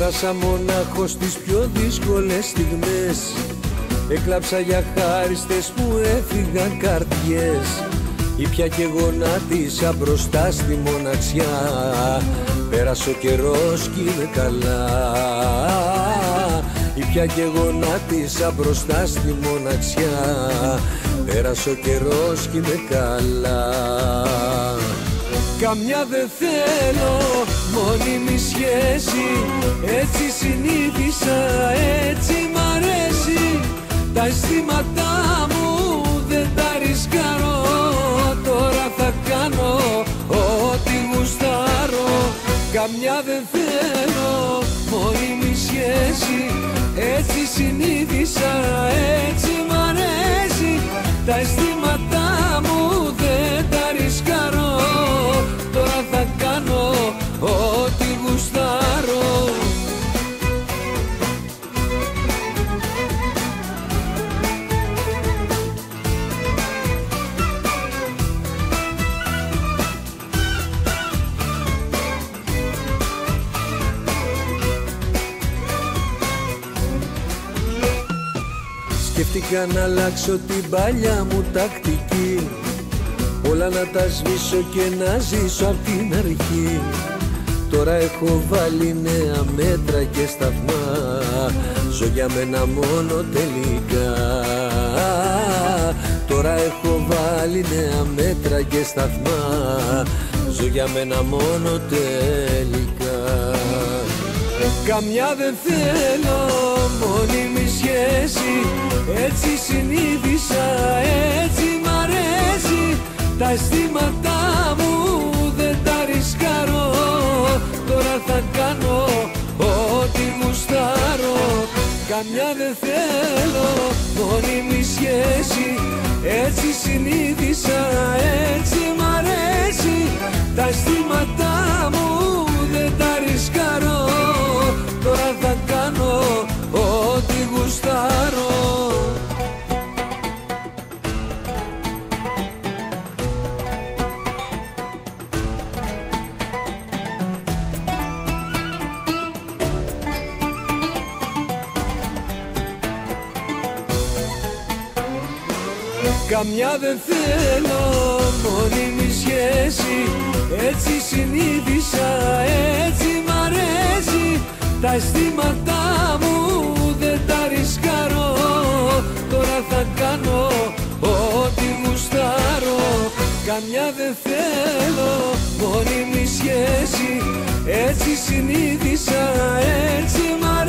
Πέρασα μονάχος τις πιο δύσκολες στιγμές. Έκλαψα για χάριστες που έφυγαν καρδιές. Ήπια και γονάτισα μπροστά στη μοναξιά. Πέρασε ο καιρός κι είμαι καλά. Ήπια και γονάτισα μπροστά στη μοναξιά. Πέρασε ο καιρός κι είμαι καλά. Καμιά δεν θέλω μόνιμη σχέση. Έτσι συνήθισα, έτσι μ' αρέσει. Τα αισθήματά μου δεν τα ρισκάρω. Τώρα θα κάνω ό,τι γουστάρω. Καμιά δεν θέλω μόνιμη σχέση. Έτσι συνήθισα, έτσι μ' αρέσει. Τα αισθήματά μου δεν τα ρισκάρω. Τώρα θα κάνω ό,τι γουστάρω. Σκέφτηκα να αλλάξω την παλιά μου τακτική. Όλα να τα σβήσω και να ζήσω απ' την αρχή. Τώρα έχω βάλει νέα μέτρα και σταθμά. Ζω για μένα μόνο τελικά. Τώρα έχω βάλει νέα μέτρα και σταθμά. Ζω για μένα μόνο τελικά. Καμιά δεν θέλω μόνιμη σχέση. Έτσι συνήθισα, έτσι μ' αρέσει. Τα αισθήματά μου δεν τα ρισκάρω. Τώρα θα κάνω ό,τι γουστάρω. Καμιά δεν θέλω μόνιμη σχέση. Έτσι συνήθισα, έτσι μ' αρέσει. Τα αισθήματά μου δεν τα ρισκάρω. Τώρα θα κάνω ό,τι γουστάρω. Καμιά δεν θέλω μόνιμη σχέση. Έτσι συνήθισα, έτσι μ' αρέσει. Τα αισθήματά μου δεν τα ρισκάρω. Τώρα θα κάνω ό,τι γουστάρω. Καμιά δεν θέλω μόνιμη σχέση. Έτσι συνήθισα, έτσι μ' αρέσει.